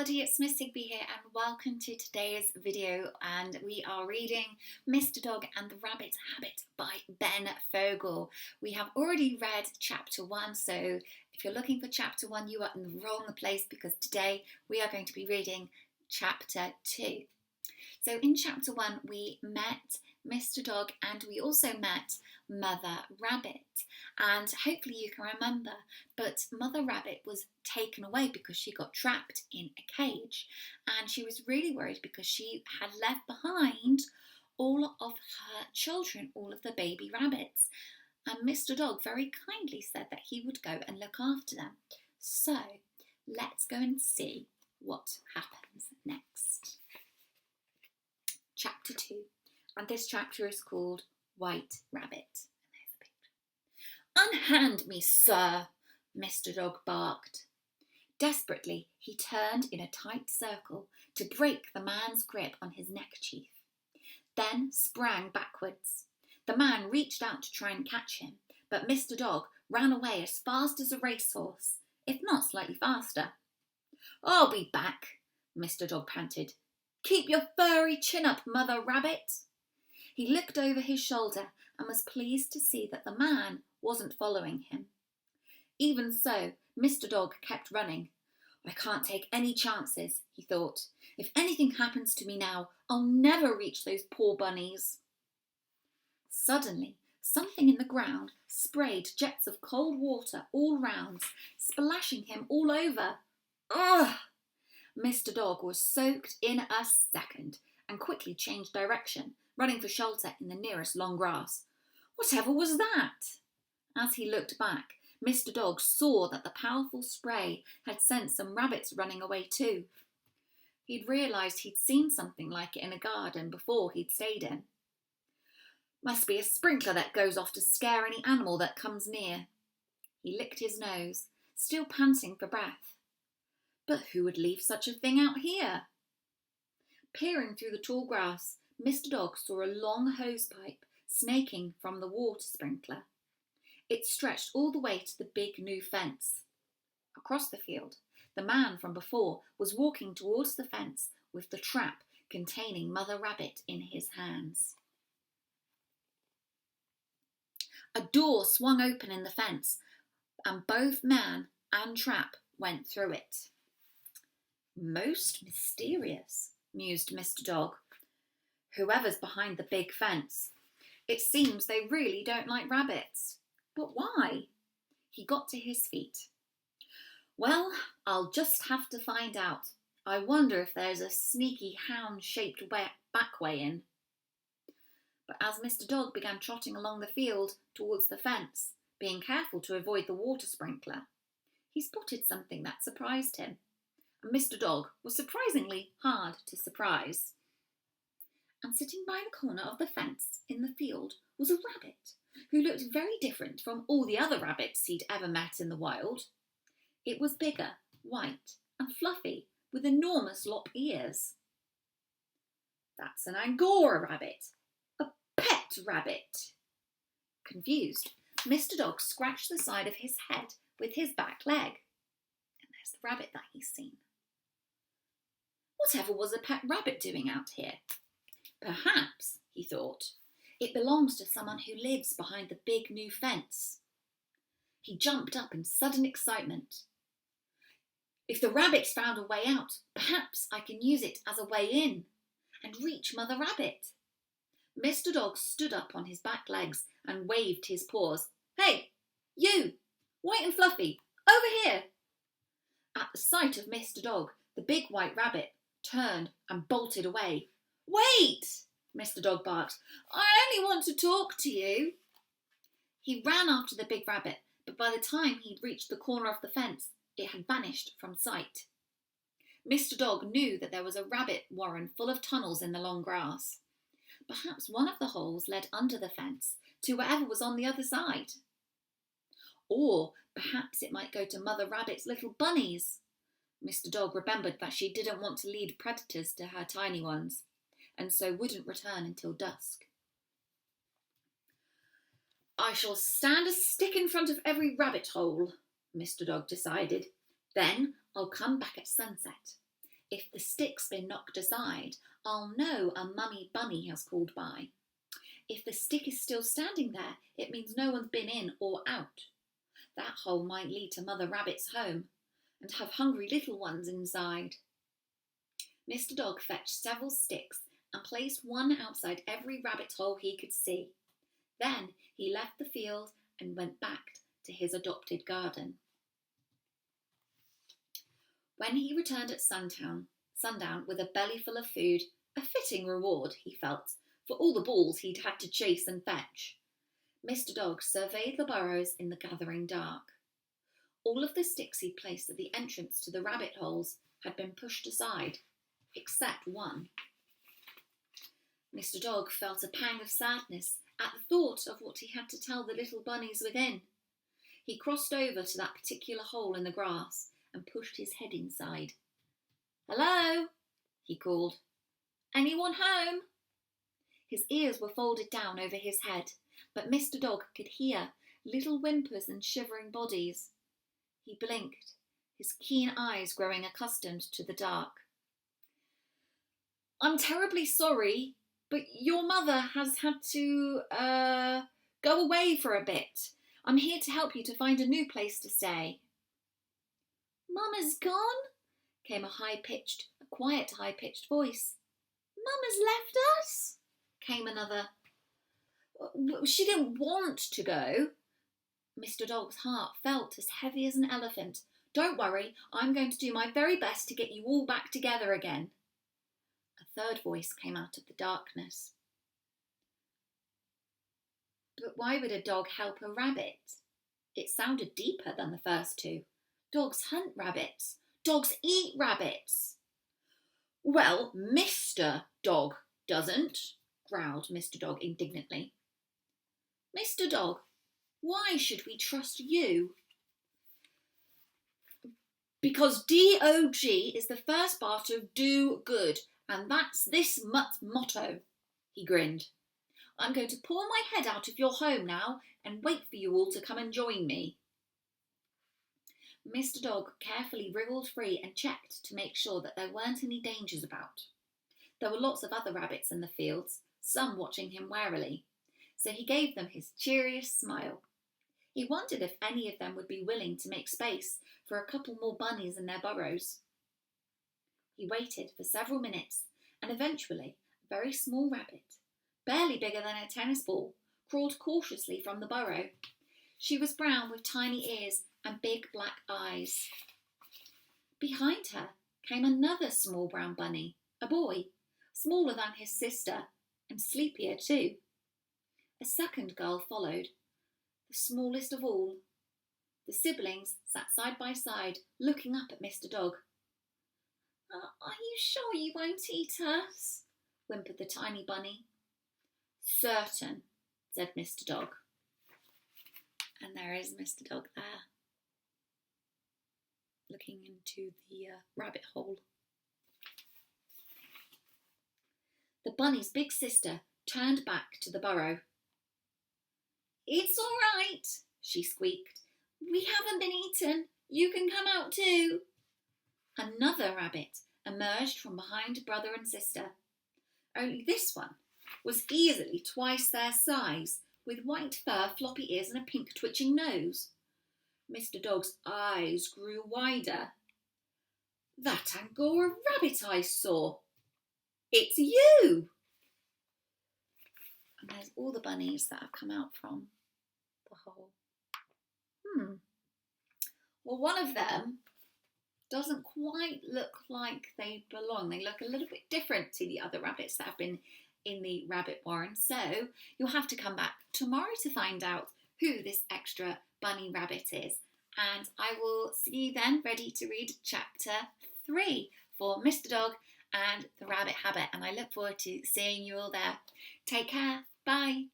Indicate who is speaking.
Speaker 1: everybody, it's Miss Higby here and welcome to today's video, and we are reading Mr. Dog and the Rabbit's Habit by Ben Fogle. We have already read chapter 1, so if you're looking for chapter 1 you are in the wrong place because today we are going to be reading chapter 2. So in chapter 1 we met Mr. Dog and we also met Mother Rabbit, and hopefully you can remember, but Mother Rabbit was taken away because she got trapped in a cage, and she was really worried because she had left behind all of her children, all of the baby rabbits, and Mr. Dog very kindly said that he would go and look after them. So let's go and see what happens next. Chapter 2, and this chapter is called White Rabbit. "Unhand me, sir," Mr. Dog barked. Desperately, he turned in a tight circle to break the man's grip on his neckerchief, then sprang backwards. The man reached out to try and catch him, but Mr. Dog ran away as fast as a racehorse, if not slightly faster. "I'll be back," Mr. Dog panted. "Keep your furry chin up, Mother Rabbit." He looked over his shoulder and was pleased to see that the man wasn't following him. Even so, Mr. Dog kept running. "I can't take any chances," he thought. "If anything happens to me now, I'll never reach those poor bunnies." Suddenly, something in the ground sprayed jets of cold water all round, splashing him all over. Ugh! Mr. Dog was soaked in a second and quickly changed direction, running for shelter in the nearest long grass. Whatever was that? As he looked back, Mr. Dog saw that the powerful spray had sent some rabbits running away too. He'd realised he'd seen something like it in a garden before he'd stayed in. "Must be a sprinkler that goes off to scare any animal that comes near." He licked his nose, still panting for breath. But who would leave such a thing out here? Peering through the tall grass, Mr. Dog saw a long hose pipe snaking from the water sprinkler. It stretched all the way to the big new fence. Across the field, the man from before was walking towards the fence with the trap containing Mother Rabbit in his hands. A door swung open in the fence, and both man and trap went through it. "Most mysterious," mused Mr. Dog. "Whoever's behind the big fence. It seems they really don't like rabbits. But why?" He got to his feet. "Well, I'll just have to find out. I wonder if there's a sneaky hound-shaped back way in." But as Mr. Dog began trotting along the field towards the fence, being careful to avoid the water sprinkler, he spotted something that surprised him. And Mr. Dog was surprisingly hard to surprise. And sitting by the corner of the fence in the field was a rabbit who looked very different from all the other rabbits he'd ever met in the wild. It was bigger, white and fluffy, with enormous lop ears. "That's an Angora rabbit, a pet rabbit." Confused, Mr. Dog scratched the side of his head with his back leg. And there's the rabbit that he's seen. Whatever was a pet rabbit doing out here? Perhaps, he thought, it belongs to someone who lives behind the big new fence. He jumped up in sudden excitement. "If the rabbit's found a way out, perhaps I can use it as a way in and reach Mother Rabbit." Mr. Dog stood up on his back legs and waved his paws. "Hey, you, white and fluffy, over here." At the sight of Mr. Dog, the big white rabbit turned and bolted away. "Wait!" Mr. Dog barked. "I only want to talk to you." He ran after the big rabbit, but by the time he'd reached the corner of the fence, it had vanished from sight. Mr. Dog knew that there was a rabbit warren full of tunnels in the long grass. Perhaps one of the holes led under the fence to whatever was on the other side. Or perhaps it might go to Mother Rabbit's little bunnies. Mr. Dog remembered that she didn't want to lead predators to her tiny ones, and so wouldn't return until dusk. "I shall stand a stick in front of every rabbit hole," Mr. Dog decided. "Then I'll come back at sunset. If the stick's been knocked aside, I'll know a mummy bunny has called by. If the stick is still standing there, it means no one's been in or out. That hole might lead to Mother Rabbit's home and have hungry little ones inside. Mr. Dog fetched several sticks and placed one outside every rabbit hole he could see. Then he left the field and went back to his adopted garden. When he returned at sundown with a belly full of food, a fitting reward, he felt, for all the balls he'd had to chase and fetch, Mr. Dog surveyed the burrows in the gathering dark. All of the sticks he'd placed at the entrance to the rabbit holes had been pushed aside, except one. Mr. Dog felt a pang of sadness at the thought of what he had to tell the little bunnies within. He crossed over to that particular hole in the grass and pushed his head inside. "Hello," he called. "Anyone home?" His ears were folded down over his head, but Mr. Dog could hear little whimpers and shivering bodies. He blinked, his keen eyes growing accustomed to the dark. "I'm terribly sorry, but your mother has had to, go away for a bit. I'm here to help you to find a new place to stay." "Mama's gone?" came a quiet, high-pitched voice. "Mama's left us?" came another. "She didn't want to go." Mr. Dog's heart felt as heavy as an elephant. "Don't worry, I'm going to do my very best to get you all back together again." A third voice came out of the darkness. But why would a dog help a rabbit? It sounded deeper than the first two. Dogs hunt rabbits. Dogs eat rabbits. "Well, Mr. Dog doesn't," growled Mr. Dog indignantly. "Mr. Dog, why should we trust you?" "Because D-O-G is the first part of do good, and that's this motto," he grinned. "I'm going to pour my head out of your home now and wait for you all to come and join me." Mr. Dog carefully wriggled free and checked to make sure that there weren't any dangers about. There were lots of other rabbits in the fields, some watching him warily, so he gave them his cheeriest smile. He wondered if any of them would be willing to make space for a couple more bunnies in their burrows. He waited for several minutes, and eventually a very small rabbit, barely bigger than a tennis ball, crawled cautiously from the burrow. She was brown with tiny ears and big black eyes. Behind her came another small brown bunny, a boy, smaller than his sister and sleepier too. A second girl followed, the smallest of all. The siblings sat side by side, looking up at Mr. Dog. "Are you sure you won't eat us?" whimpered the tiny bunny. "Certain," said Mr. Dog. And there is Mr. Dog there, looking into the rabbit hole. The bunny's big sister turned back to the burrow. "It's all right," she squeaked. "We haven't been eaten. You can come out too." Another rabbit emerged from behind brother and sister. Only this one was easily twice their size, with white fur, floppy ears and a pink twitching nose. Mr. Dog's eyes grew wider. "That Angora rabbit I saw. It's you!" And there's all the bunnies that have come out from the hole. Well, one of them doesn't quite look like they belong. They look a little bit different to the other rabbits that have been in the rabbit warren. So you'll have to come back tomorrow to find out who this extra bunny rabbit is. And I will see you then ready to read chapter 3 for Mr. Dog and the Rabbit Habit. And I look forward to seeing you all there. Take care. Bye.